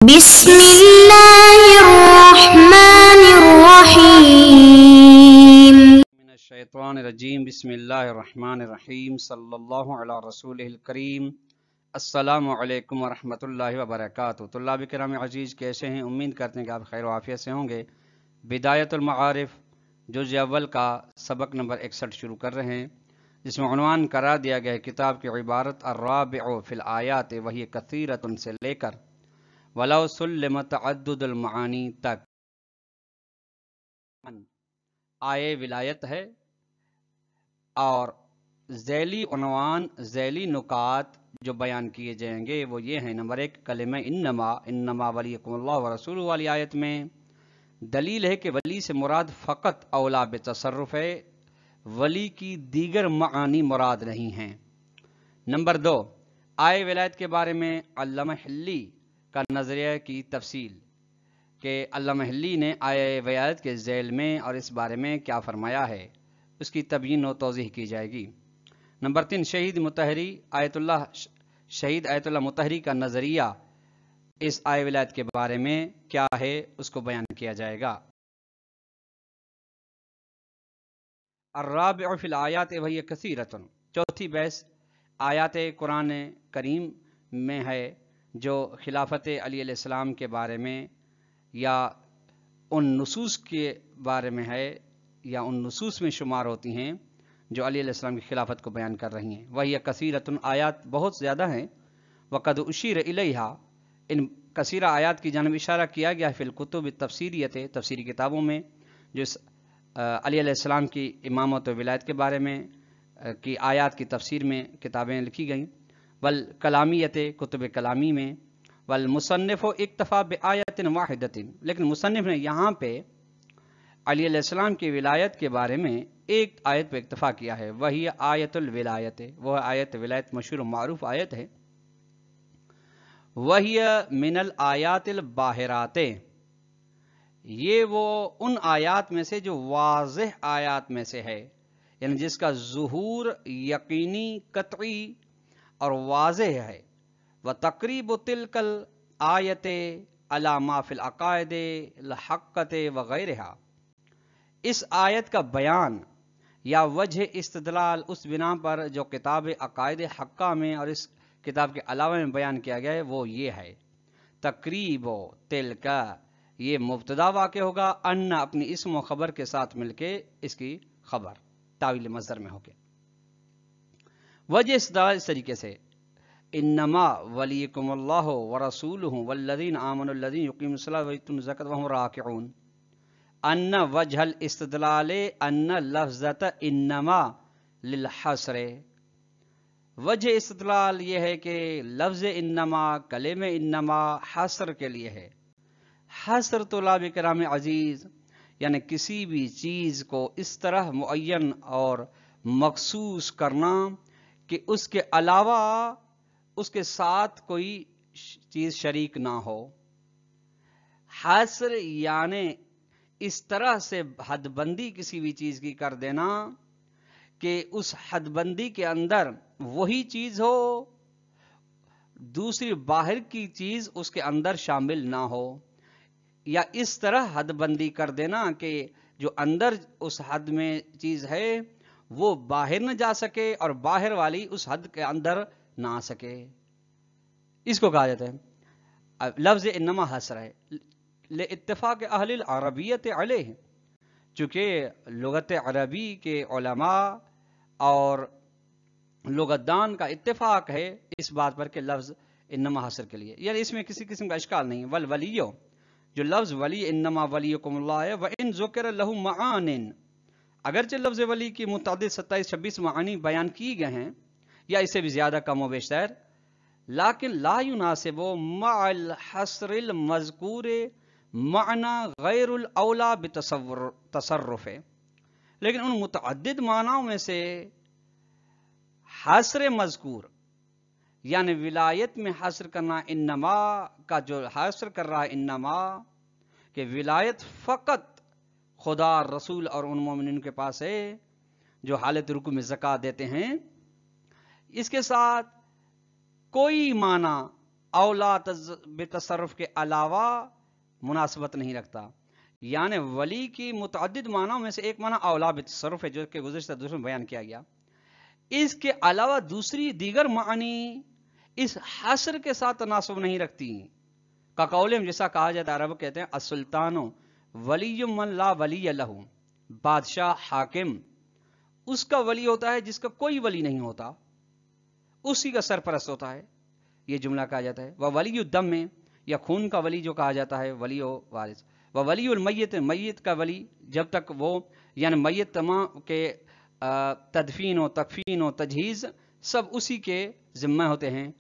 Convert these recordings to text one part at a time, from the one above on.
بسم اللہ الرحمن الرحیم من الشیطان الرجیم بسم اللہ الرحمن الرحیم صلی اللہ علی رسول الکریم السلام علیکم ورحمۃ اللہ وبرکاتہ۔ طلاب کرام عزیز کیسے ہیں؟ امید کرتے ہیں کہ آپ خیر و عافیت سے ہوں گے۔ بدایت المعارف جزء اول کا سبق نمبر 61 شروع کر رہے ہیں، جس میں عنوان قرار دیا گیا ہے کتاب کی عبارت الرابع فی الآیات وہی کثیرۃ سے لے کر وَلَوْ سُلِّمَ تَعَدُّدُ الْمَعَانِی تک۔ آئے ولایت ہے اور ذیلی عنوان ذیلی نکات جو بیان کیے جائیں گے وہ یہ ہیں۔ نمبر 1 کلمہ انما ولیکم اللہ ورسولہ والی آیت میں دلیل ہے کہ ولی سے مراد فقط اولا بتصرف ہے، ولی کی دیگر معانی مراد نہیں ہیں۔ نمبر 2 آئے ولایت کے بارے میں علامہ حلی کا نظریہ کی تفصیل کہ علامہ حلی نے آئے ولایت کے ذیل میں اور اس بارے میں کیا فرمایا ہے، اس کی تبیین و توضیح کی جائے گی۔ نمبر 3 شہید آیت اللہ مطہری کا نظریہ اس آئے ولایت کے بارے میں کیا ہے، اس کو بیان کیا جائے گا۔ الرابع فی الآیات وہی کثیرۃ، چوتھی بحث آیات قرآن کریم میں ہے جو خلافت علی علیہ السلام کے بارے میں یا ان نصوص کے بارے میں ہے یا ان نصوص میں شمار ہوتی ہیں جو علی علیہ السلام کی خلافت کو بیان کر رہی ہیں۔ وہی کثیرۃ، آیات بہت زیادہ ہیں۔ وقد اشیر الیہا، ان کثیرہ آیات کی جانب اشارہ کیا گیا فی الکتب التفسیریۃ، تفسیری کتابوں میں جو علی علیہ السلام کی امامت و ولایت کے بارے میں کی آیات کی تفسیر میں کتابیں لکھی گئیں، والکلامیت، کتب کلامی میں، والمصنف اکتفا بآیت واحدۃ، لیکن مصنف نے یہاں پہ علی علیہ السلام کی ولایت کے بارے میں ایک آیت پہ اکتفا کیا ہے، وہی آیت الولایت، وہ آیت ولایت مشہور و معروف آیت ہے۔ وہی من الآیات الباہرات، یہ وہ ان آیات میں سے جو واضح آیات میں سے ہے، یعنی جس کا ظہور یقینی، قطعی اور واضح ہے۔ وَتَقْرِيبُ تِلْكَ الْآیَةِ عَلَى مَا فِي الْعَقَائِدِ الْحَقَّةِ وغیرہا، اس آیت کا بیان یا وجہ استدلال اس بنا پر جو کتاب عقائد حقہ میں اور اس کتاب کے علاوہ میں بیان کیا گیا ہے وہ یہ ہے۔ تقریب تلک، یہ مبتدا واقع ہوگا، ان اپنی اسم و خبر کے ساتھ مل کے اس کی خبر تاویل مصدر میں ہوگی۔ وجہ استدلال اس طریقے سے انما ولیکم اللہ ورسولہ والذین آمنوا الذین یقیمون الصلاۃ ویؤتون الزکاۃ وہم راکعون۔ ان وجہ الاستدلال ان لفظۃ انما للحصر، وجہ استدلال یہ ہے کہ لفظ انما، کلمہ انما حصر کے لیے ہے۔ حصر طلاب کرام عزیز یعنی کسی بھی چیز کو اس طرح معین اور مخصوص کرنا کہ اس کے علاوہ اس کے ساتھ کوئی چیز شریک نہ ہو۔ حصر یعنی اس طرح سے حد بندی کسی بھی چیز کی کر دینا کہ اس حد بندی کے اندر وہی چیز ہو، دوسری باہر کی چیز اس کے اندر شامل نہ ہو، یا اس طرح حد بندی کر دینا کہ جو اندر اس حد میں چیز ہے وہ باہر نہ جا سکے اور باہر والی اس حد کے اندر نہ آ سکے، اس کو کہا جاتا ہے۔ لفظ انما حصر ہے لاتفاق اہل العربیت علیہ، چونکہ لغت عربی کے علماء اور لغت دان کا اتفاق ہے اس بات پر کہ لفظ انما حصر کے لیے، یعنی اس میں کسی قسم کا اشکال نہیں۔ والولیو، جو لفظ ولی انما ولیکم اللہ ہے، وَإِن ذُكِرَ لَهُ مَعَانٍ، اگرچہ لفظ ولی کی متعدد 27-26 معانی بیان کی گئے ہیں یا اس سے بھی زیادہ کم و بیشتر، لیکن لا يناسب مع الحصر المذکور معنی غیر الاولا بتصرف، لیکن ان متعدد معناؤں میں سے حصر مذکور یعنی ولایت میں حصر کرنا، انما کا جو حصر کر رہا ہے انما کہ ولایت فقط خدا، رسول اور ان مومنین کے پاس ہے جو حالت رکوع میں زکوٰۃ دیتے ہیں، اس کے ساتھ کوئی معنی اولا بتصرف کے علاوہ مناسبت نہیں رکھتا. یعنی ولی کی متعدد معنوں میں سے ایک معنی اولا بتصرف ہے جو کہ گزشتہ درس میں بیان کیا گیا. اس کے علاوہ دوسری دیگر معنی اس حصر کے ساتھ تناسب نہیں رکھتی. کا قولم جیسا کہا جاتا ہے، عرب کہتے ہیں السلطان ولی من لا ولی لہ، بادشاہ حاکم اس کا ولی ہوتا ہے جس کا کوئی ولی نہیں ہوتا، اسی کا سرپرست ہوتا ہے. یہ جملہ کہا جاتا ہے. وہ ولی الدم میں یا خون کا ولی جو کہا جاتا ہے ولی و وارث. وہ ولی المیت، میت کا ولی جب تک وہ یعنی میت تمام کے تدفین و تکفین و تجہیز سب اسی کے ذمہ ہوتے ہیں،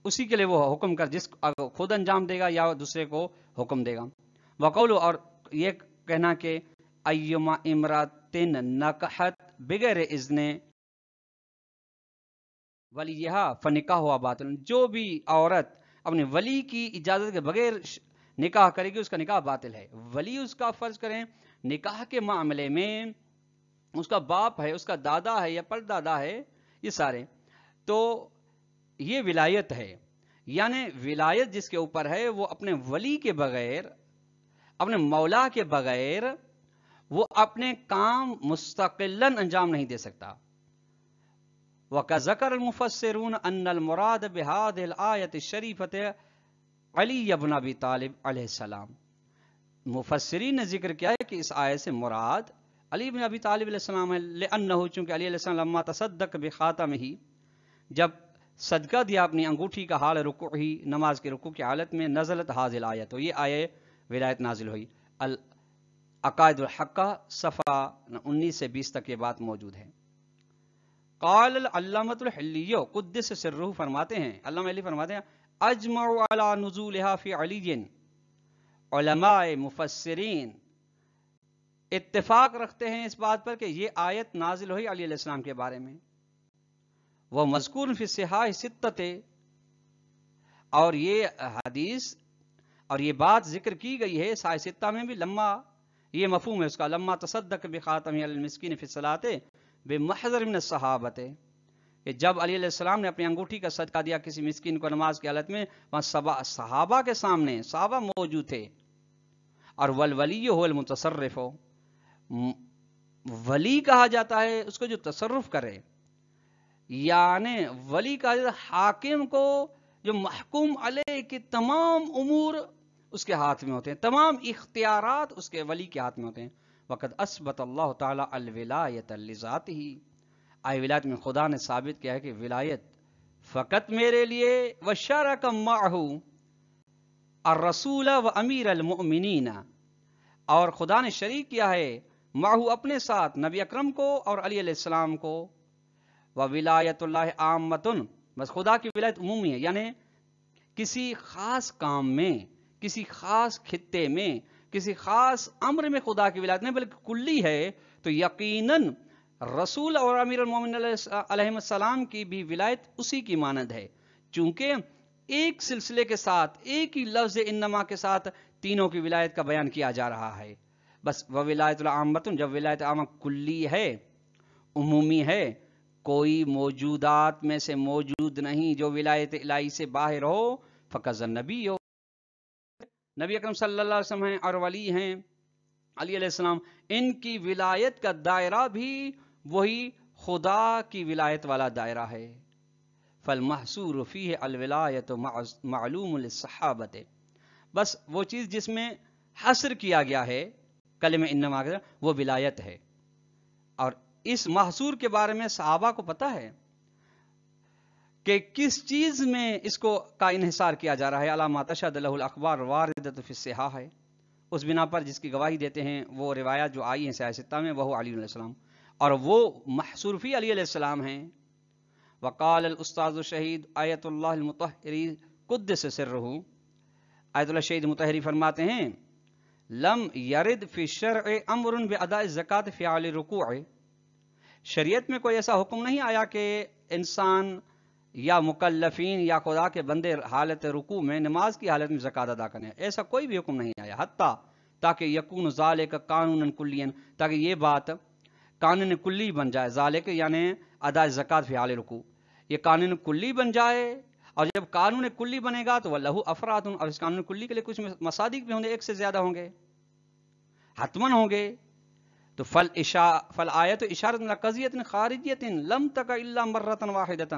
اسی کے لیے وہ حکم کر جس خود انجام دے گا یا دوسرے کو حکم دے گا. وقول، اور یہ کہنا کہ ایما امراتن نکحت بغیر اذن ولیہا فنکاح ہوا باطل، جو بھی عورت اپنے ولی کی اجازت کے بغیر نکاح کرے گی اس کا نکاح باطل ہے. ولی اس کا فرض کریں نکاح کے معاملے میں اس کا باپ ہے، اس کا دادا ہے یا پردادا ہے، یہ سارے تو یہ ولایت ہے. یعنی ولایت جس کے اوپر ہے وہ اپنے ولی کے بغیر، اپنے مولا کے بغیر وہ اپنے کام مستقلاً انجام نہیں دے سکتا. وَكَذَكَرَ الْمُفَسِّرُونَ أَنَّ الْمُرَادَ بِهَذِهِ الْآيَةِ الشَّرِيفَةِ علی بن ابی طالب علیہ السلام. مفسرین نے ذکر کیا ہے کہ اس آیت سے مراد علی بن ابی طالب علیہ السلام ہے، لأنه چونکہ علی علیہ السلام لما تصدق بخاتمہ، جب صدقہ دیا اپنی انگوٹھی کا، حال رکوع ہی، نماز کے رکوع کی حالت میں، نزلت هذه الآیت، تو یہ آیے ولایت نازل ہوئی. العقائد الحقہ صفحہ 19 سے 20 تک یہ بات موجود ہے. قال العلامۃ الحلی قدس سرہ فرماتے ہیں، علامہ حلی فرماتے ہیں اجمعوا علی نزولها فی علی، علماء مفسرین اتفاق رکھتے ہیں اس بات پر کہ یہ آیت نازل ہوئی علی علیہ السلام کے بارے میں. وہ مذکور فی الصحاح ستۃ، اور یہ حدیث اور یہ بات ذکر کی گئی ہے صحاح ستہ میں بھی. لما، یہ مفہوم ہے اس کا، لما تصدق بخاتمہ علی المسکین فی الصلاۃ بمحضر من الصحابۃ، کہ جب علی علیہ السلام نے اپنی انگوٹھی کا صدقہ دیا کسی مسکین کو نماز کی حالت میں، وہاں صحابہ کے سامنے صحابہ موجود تھے. اور والولی هو المتصرف، ولی کہا جاتا ہے اس کو جو تصرف کرے، یعنی ولی کہا جاتا ہے حاکم کو جو محکوم علیہ کے تمام امور اس کے ہاتھ میں ہوتے ہیں، تمام اختیارات اس کے ولی کے ہاتھ میں ہوتے ہیں. وقد اثبت اللہ تعالی الولایت لذاتہ، آئے ولایت میں خدا نے ثابت کیا ہے کہ ولایت فقط میرے لیے. وشارک معہ الرسول و امیر المؤمنین، اور خدا نے شریک کیا ہے معہ اپنے ساتھ نبی اکرم کو اور علی علیہ السلام کو. وولایت اللہ عامۃ، بس خدا کی ولایت عمومی ہے، یعنی کسی خاص کام میں، کسی خاص خطے میں، کسی خاص امر میں خدا کی ولایت نہیں بلکہ کلی ہے. تو یقیناً رسول اور امیر المومنین علیہ السلام کی بھی ولایت اسی کی مانند ہے، چونکہ ایک سلسلے کے ساتھ، ایک ہی لفظ انما کے ساتھ تینوں کی ولایت کا بیان کیا جا رہا ہے. بس وولایت العامۃ، جب ولایت عامہ کلی ہے، عمومی ہے، کوئی موجودات میں سے موجود نہیں جو ولایت الہی سے باہر ہو، فقط النبی ہو، نبی اکرم صلی اللہ علیہ وسلم ہیں اور ولی ہیں علی علیہ السلام، ان کی ولایت کا دائرہ بھی وہی خدا کی ولایت والا دائرہ ہے. فالمحصور فیہ الولایت معلوم للصحابۃ، بس وہ چیز جس میں حصر کیا گیا ہے کلمہ انما وہ ولایت ہے. اور اس محصور کے بارے میں صحابہ کو پتہ ہے کہ کس چیز میں اس کو کا انحصار کیا جا رہا ہے. علامہ تشہد لہ الاخبار واردۃ فی الصحاح ہے، اس بنا پر جس کی گواہی دیتے ہیں وہ روایات جو آئی ہیں صحیح ستہ میں، وہ علی علیہ السلام، اور وہ محصور فی علی علیہ السلام ہیں. وقال الاستاذ الشہید آیت اللہ المطہری قدس سرہ، آیت اللہ شہید مطہری فرماتے ہیں لم یرد فی الشرع امر باداء الزکوۃ فی حال رکوع، شریعت میں کوئی ایسا حکم نہیں آیا کہ انسان یا مکلفین یا خدا کے بندے حالت رکوع میں، نماز کی حالت میں زکوٰۃ ادا کریں، ایسا کوئی بھی حکم نہیں آیا. حتیٰ تاکہ یکون ذالک قانونا کلیا، تاکہ یہ بات قانون کلی بن جائے. ذالک یعنی ادا زکوٰۃ فی حال رکوع، یہ قانون کلی بن جائے اور جب قانون کلی بنے گا تو وَلَهُ أَفْرَادٌ، اور اس قانون کلی کے لیے کچھ مصادیق بھی ہوں گے، ایک سے زیادہ ہوں گے، حتمن ہوں گے. تو فالآیت اشارت الى قضیۃ خارجیۃ لم تک الا مرۃ واحدۃ.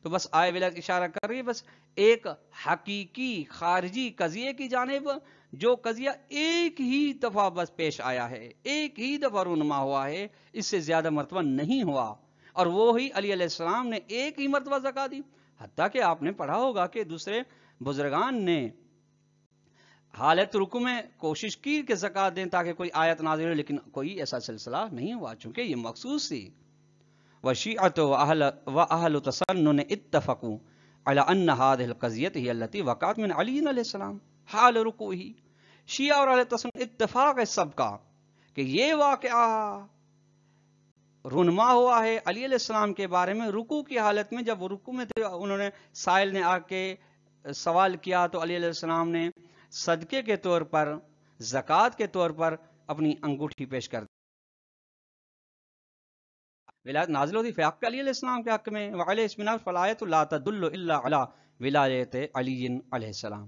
تو بس آئے ولایت اشارہ کر رہی ہے بس ایک حقیقی خارجی قضیے کی جانب، جو قضیہ ایک ہی دفعہ بس پیش آیا ہے، ایک ہی دفعہ رونما ہوا ہے، اس سے زیادہ مرتبہ نہیں ہوا. اور وہی علی علیہ السلام نے ایک ہی مرتبہ زکات دی. حتیٰ کہ آپ نے پڑھا ہوگا کہ دوسرے بزرگان نے حالت رکوع میں کوشش کی کہ زکات دیں تاکہ کوئی آیت نازل ہو، لیکن کوئی ایسا سلسلہ نہیں ہوا چونکہ یہ مخصوص تھی. وشیعت واہل تسنن اتفقوا على ان هذه القضیة هي التي وقعت من علی علیہ السلام حال رکوعہ. شیعہ اور اہل تسنن اتفاق ہے سب کا کہ یہ واقعہ رونما ہوا ہے علی علیہ السلام کے بارے میں رکوع کی حالت میں. جب وہ رکوع میں تھے، انہوں نے سائل نے آ کے سوال کیا تو علی علیہ السلام نے صدقے کے طور پر، زکوٰۃ کے طور پر اپنی انگوٹھی پیش کر دی. ولایت نازل ہوتی فی حق علی علیہ السلام کے حق میں. وعلیہ اسمنا فلایت لا تدل الا علی ولایت علی علیہ السلام،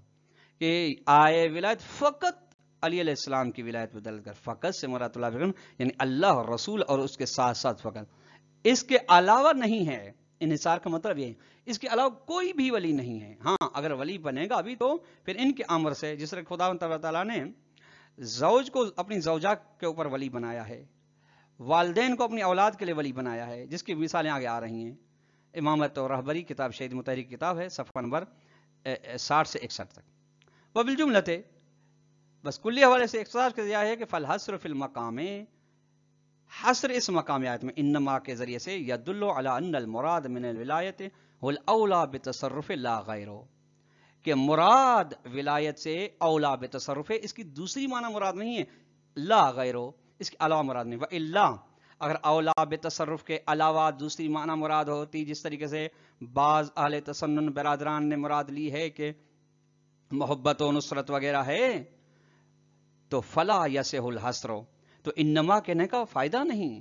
کہ آئے ولایت فقط علی علیہ السلام کی ولایت بدل کر. فقط سے مراد اللہ بکن یعنی اللہ اور رسول اور اس کے ساتھ ساتھ فقط، اس کے علاوہ نہیں ہے. انحصار کا مطلب یہ ہے اس کے علاوہ کوئی بھی ولی نہیں ہے. ہاں اگر ولی بنے گا ابھی تو پھر ان کے امر سے، جس طرح خدا تعالیٰ نے زوج کو اپنی زوجہ کے اوپر ولی بنایا ہے، والدین کو اپنی اولاد کے لیے ولی بنایا ہے، جس کی مثالیں آگے آ رہی ہیں. امامت و رہبری کتاب شہید مطہری کی کتاب ہے، صفحہ نمبر 60 سے 61 تک. وبالجملہ بس کلی حوالے سے اختصار کر دیا ہے کہ فالحصر فی المقام، حصر اس مقام آیت میں انما کے ذریعے سے یدل علی ان المراد من الولایت هو الاولا بتصرف لا غیرہ، کہ مراد ولایت سے اولا بتصرف ہے، اس کی دوسری معنی مراد نہیں ہے لا غیرہ، اس کے علاوہ مراد نہیں. والا اگر اولا بتصرف کے علاوہ دوسری معنی مراد ہوتی، جس طریقے سے بعض اہل تسنن برادران نے مراد لی ہے کہ محبت و نصرت وغیرہ ہے، تو فلا یصح الحصر، تو انما کہنے کا فائدہ نہیں.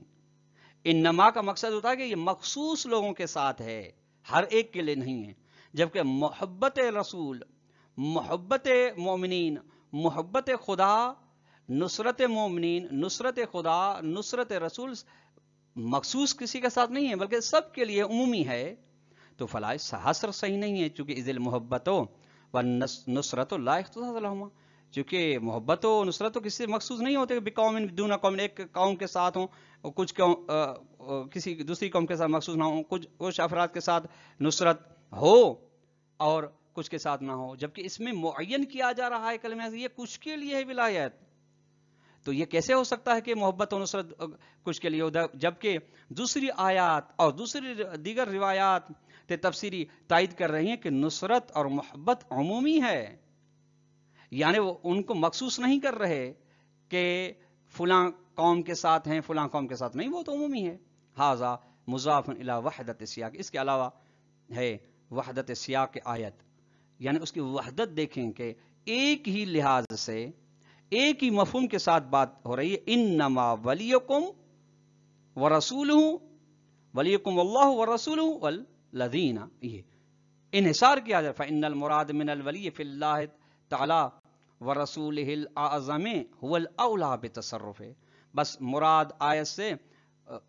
انما کا مقصد ہوتا ہے کہ یہ مخصوص لوگوں کے ساتھ ہے، ہر ایک کے لیے نہیں ہے. جبکہ محبت رسول، محبت مومنین، محبت خدا، نصرت مومنین، نصرت خدا، نصرت رسول مخصوص کسی کے ساتھ نہیں ہے بلکہ سب کے لیے عمومی ہے. تو فلا حصر صحیح نہیں ہے، چونکہ اذ المحبت و نصرت لا اختصاص لہما، چونکہ محبت و نصرت تو کسی سے مخصوص نہیں ہوتے کہ بقوم دون قوم، ایک قوم کے ساتھ ہوں اور کچھ کسی دوسری قوم کے ساتھ مخصوص نہ ہوں، کچھ افراد کے ساتھ نصرت ہو اور کچھ کے ساتھ نہ ہو. جبکہ اس میں معین کیا جا رہا ہے کلمہ سے، یہ کچھ کے لیے ہے ولایت. تو یہ کیسے ہو سکتا ہے کہ محبت و نصرت کچھ کے لیے ہو، جبکہ دوسری آیات اور دوسری دیگر روایات تفسیری تائید کر رہی ہیں کہ نصرت اور محبت عمومی ہے. یعنی وہ ان کو مخصوص نہیں کر رہے کہ فلاں قوم کے ساتھ ہیں فلاں قوم کے ساتھ نہیں، وہ تو عمومی ہے. ھذا مضاف الی وحدت السیاق، اس کے علاوہ ہے وحدت سیاق کی آیت، یعنی اس کی وحدت دیکھیں کہ ایک ہی لحاظ سے ایک ہی مفہوم کے ساتھ بات ہو رہی ہے. انما ولیکم ورسولہ، ولیکم اللہ ورسولہ والذین، یہ انحصار کیا جائے. فإن المراد من الولی فی اللہ تعالی ورسولہ الاعظم هو الاولی بتصرف، بس مراد آیت سے،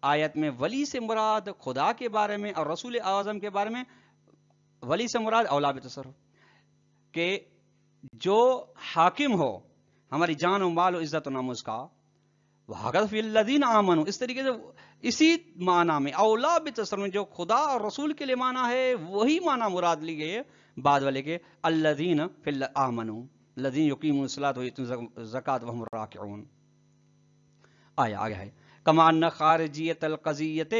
آیت میں ولی سے مراد خدا کے بارے میں اور رسول اعظم کے بارے میں ولی سے مراد اولا بتصرف، کہ جو حاکم ہو ہماری جان و مال و عزت و ناموس کا، وَحَقَتْ فِي الَّذِينَ آمَنُوا، اس طریقے سے اسی معنی میں اولا بتصرف میں جو خدا اور رسول کے لیے معنی ہے وہی معنی مراد لی گئی ہے بعد والے کے الَّذِينَ فِي آمَنُوا الَّذِينَ يُقِيمُونَ الصَّلَاةَ وَيُؤْتُونَ الزَّكَاةَ وَهُمْ رَاكِعُونَ. آگے ہے كَمَا أَنَّ خَارِجِيَّةَ الْقَضِيَّةِ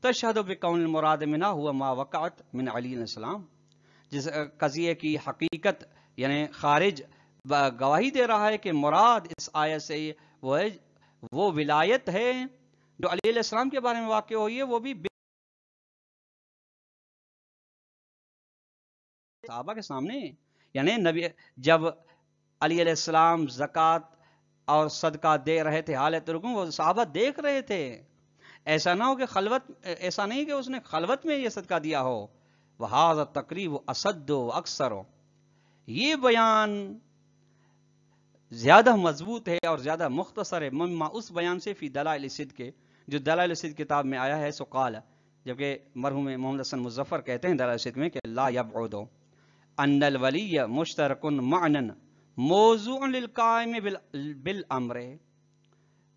تَشْهَدُ بِكَوْنِ الْمُرَادِ مِنْهَا هُوَ مَا وَقَعَتْ مِنْ عَلِيٍّ عَلَيْهِ السَّلَامِ، جس قضیے کی حقیقت یعنی خارج گواہی دے رہا ہے کہ مراد اس آیت سے وہ ولایت ہے جو علی علیہ السلام کے بارے میں واقع ہوئی ہے، وہ بھی صحابہ کے سامنے. یعنی نبی جب علی علیہ السلام زکوٰۃ اور صدقہ دے رہے تھے حالت رکوع، وہ صحابہ دیکھ رہے تھے. ایسا نہ ہو کہ خلوت، ایسا نہیں کہ اس نے خلوت میں یہ صدقہ دیا ہو، وہذا تقریب اسد و اکثر، یہ بیان زیادہ مضبوط ہے اور زیادہ مختصر ہے مما اس بیان سے فی دلائل صدق کے، جو دلائل صدق کتاب میں آیا ہے. سو قال، جبکہ مرحوم محمد حسن مظفر کہتے ہیں دلائل صدق میں کہ لا یبعد ان الولی مشترک معنن موضوع للقائم بالامر،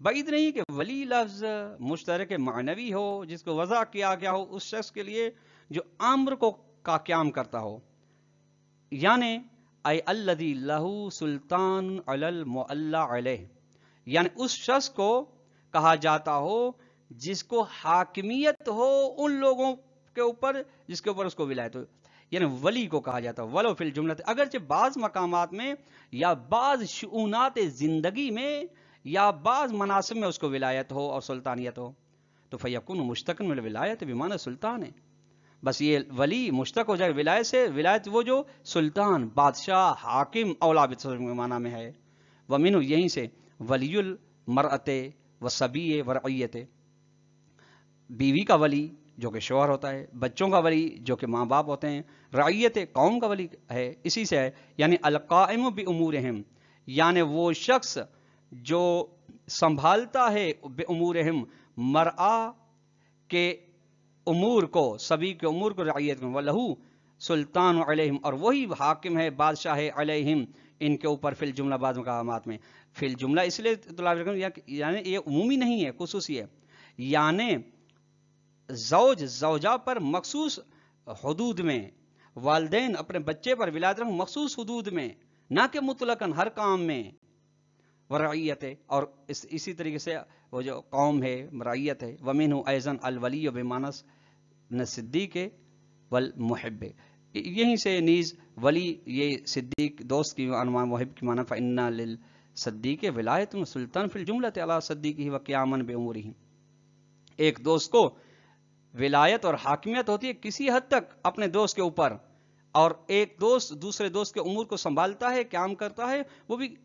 بعید نہیں کہ ولی لفظ مشترک معنوی ہو جس کو وضع کیا گیا ہو اس شخص کے لیے جو امر کو کا قیام کرتا ہو، یعنی اے الذی لہ سلطان علی المعلا علیہ، یعنی اس شخص کو کہا جاتا ہو جس کو حاکمیت ہو ان لوگوں کے اوپر جس کے اوپر اس کو ولایت ہو، یعنی ولی کو کہا جاتا ہے. ولو فی الجملۃ، اگرچہ بعض مقامات میں یا بعض شؤونات زندگی میں یا بعض مناصب میں اس کو ولایت ہو اور سلطانیت ہو، تو فیکون مشتقن من الولایت بمعنی سلطان ہے، بس یہ ولی مشتق ہو جائے ولایت سے. ولایت وہ جو سلطان، بادشاہ، حاکم، اولا کے معنی میں ہے. ومنہ، یہیں سے ولی المرأۃ وصبی ورعیت، بیوی کا ولی جو کہ شوہر ہوتا ہے، بچوں کا ولی جو کہ ماں باپ ہوتے ہیں، رعیت قوم کا ولی ہے، اسی سے ہے. یعنی القائم بامورہم، یعنی وہ شخص جو سنبھالتا ہے بامورہم مرآ کے امور کو، سبھی کے امور کو، رعیت کو. وَلَہُ سلطان علیہم، اور وہی حاکم ہے، بادشاہ ہے، علیہم ان کے اوپر، فی الجملہ بعض مقامات میں فی الجملہ اس لیے یعنی یہ عمومی نہیں ہے، خصوصی ہے. یعنی زوج زوجہ پر مخصوص حدود میں، والدین اپنے بچے پر ولایت رکھیں مخصوص حدود میں، نہ کہ مطلقاً ہر کام میں. ورعیت ہے، اور اسی طریقے سے وہ جو قوم ہے رعیت ہے. ومنہ ایضاً الولی بمانس صدیق والمحب، یہیں سے نیز ولی یہ صدیق دوست کی عنوان، محب کی معنی. فإن للصدیق ولایت سلطان فی الجملۃ علی صدیقہ وقیاما بامورہ، ایک دوست کو ولایت اور حاکمیت ہوتی ہے کسی حد تک اپنے دوست کے اوپر، اور ایک دوست دوسرے دوست کے امور کو سنبھالتا ہے، قیام کرتا ہے، وہ بھی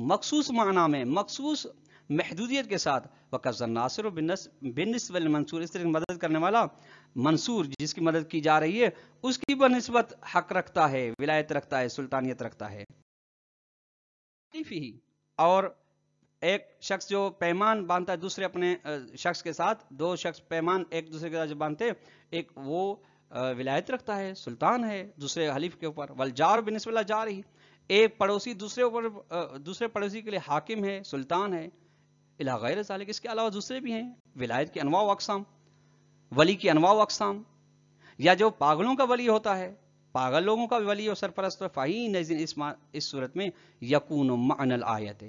مخصوص معنی میں، مخصوص محدودیت کے ساتھ. وَقَذَّ النَّاصِرُ بِالنِّسْبَةِ لِلْمَنْصُورِ، اس طرح کی مدد کرنے والا منصور جس کی مدد کی جا رہی ہے اس کی بنسبت حق رکھتا ہے، ولایت رکھتا ہے، سلطانیت رکھتا ہے. اور ایک شخص جو پیمان باندھتا ہے دوسرے اپنے شخص کے ساتھ، دو شخص پیمان ایک دوسرے کے ساتھ جو باندھتے، ایک وہ ولایت رکھتا ہے، سلطان ہے دوسرے حلیف کے اوپر. والجار بالنسبہ للجارہ، ایک پڑوسی دوسرے پڑوسی کے لیے حاکم ہے، سلطان ہے. الی غیر ذالک، اس کے علاوہ دوسرے بھی ہیں. ولایت کی انواع و اقسام، ولی کی انواع و اقسام، یا جو پاگلوں کا ولی ہوتا ہے، پاگل لوگوں کا ولی اور سرپرست. فہین اس صورت میں یکون معنی الآیت،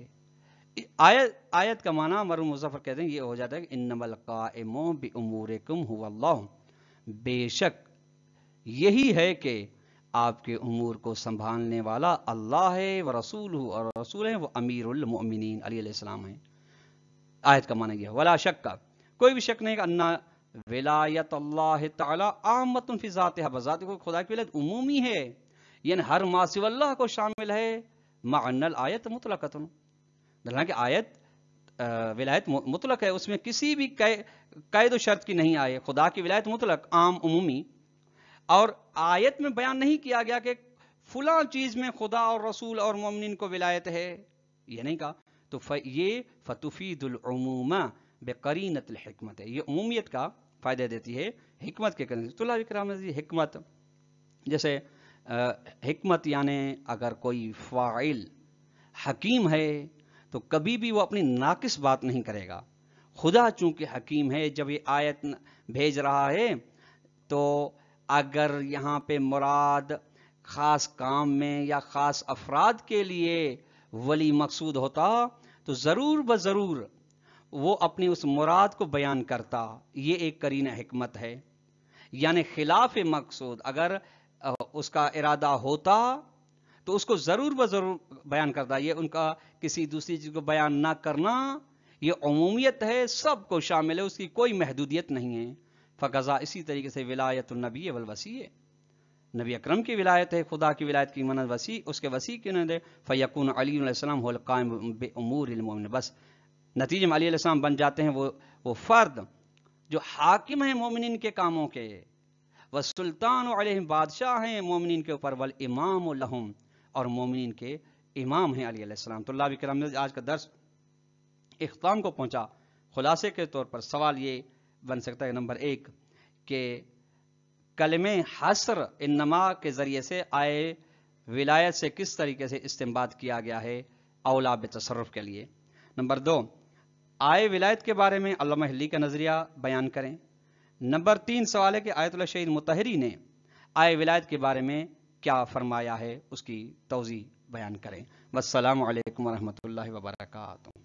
آیت کا معنی مرحوم مظفر کہتے ہیں یہ ہو جاتا ہے کہ انما القائم بامورکم هو اللہ، بے شک یہی ہے کہ آپ کے امور کو سنبھالنے والا اللہ ہے، ورسولہ، اور رسول ہے وہ امیر المؤمنین علی علیہ السلام ہیں. آیت کا معنی یہ ہے. ولا شک کا، کوئی بھی شک نہیں کہ ان ولایت اللہ تعالی عامۃ فی ذاتہ، بذات کو خدا کی ولایت عمومی ہے، یعنی ہر ما سوی اللہ کو شامل ہے. مع ان الآیت مطلقۃ، حالانکہ آیت ولایت مطلق ہے، اس میں کسی بھی قید و شرط کی نہیں آئے. خدا کی ولایت مطلق، عام، عمومی. اور آیت میں بیان نہیں کیا گیا کہ فلاں چیز میں خدا اور رسول اور مومنین کو ولایت ہے، یہ نہیں کہا. تو یہ فتفید العموم بقرینۃ الحکمت ہے، یہ عمومیت کا فائدہ دیتی ہے حکمت کے کرنے. طلاب کرام حکمت، جیسے حکمت یعنی اگر کوئی فاعل حکیم ہے تو کبھی بھی وہ اپنی ناقص بات نہیں کرے گا. خدا چونکہ حکیم ہے، جب یہ آیت بھیج رہا ہے تو اگر یہاں پہ مراد خاص کام میں یا خاص افراد کے لیے ولی مقصود ہوتا تو ضرور بضرور وہ اپنی اس مراد کو بیان کرتا. یہ ایک قرینہ حکمت ہے. یعنی خلاف مقصود اگر اس کا ارادہ ہوتا تو اس کو ضرور بضرور بیان کرتا. یہ ان کا کسی دوسری چیز کو بیان نہ کرنا یہ عمومیت ہے، سب کو شامل ہے، اس کی کوئی محدودیت نہیں ہے. فقضا، اسی طریقے سے ولایت النبی والوصی، نبی اکرم کی ولایت ہے، خدا کی ولایت کی منت وسیع، اس کے وسیع کی نے فیکون علی علیہ السلام هو القائم بامور المؤمنین، بس نتیجے میں علی علیہ السلام بن جاتے ہیں وہ فرد جو حاکم ہیں مومنین کے کاموں کے، والسلطان علیہم، بادشاہ ہیں مومنین کے اوپر، والامام لہم، اور مومنین کے امام ہیں علی علیہ السلام۔ تو اللہ کرام نے آج کا درس اختتام کو پہنچا۔ خلاصے کے طور پر سوال یہ بن سکتا ہے، نمبر 1 کہ کلمہ حصر انما کے ذریعے سے آئے ولایت سے کس طریقے سے استنباط کیا گیا ہے اولا بتصرف کے لیے۔ نمبر 2 آئے ولایت کے بارے میں علامہ حلی کا نظریہ بیان کریں۔ نمبر 3 سوال ہے کہ آیت اللہ شہید مطہری نے آئے ولایت کے بارے میں کیا فرمایا ہے، اس کی توضیح بیان کریں۔ والسلام علیکم ورحمۃ اللہ وبرکاتہ۔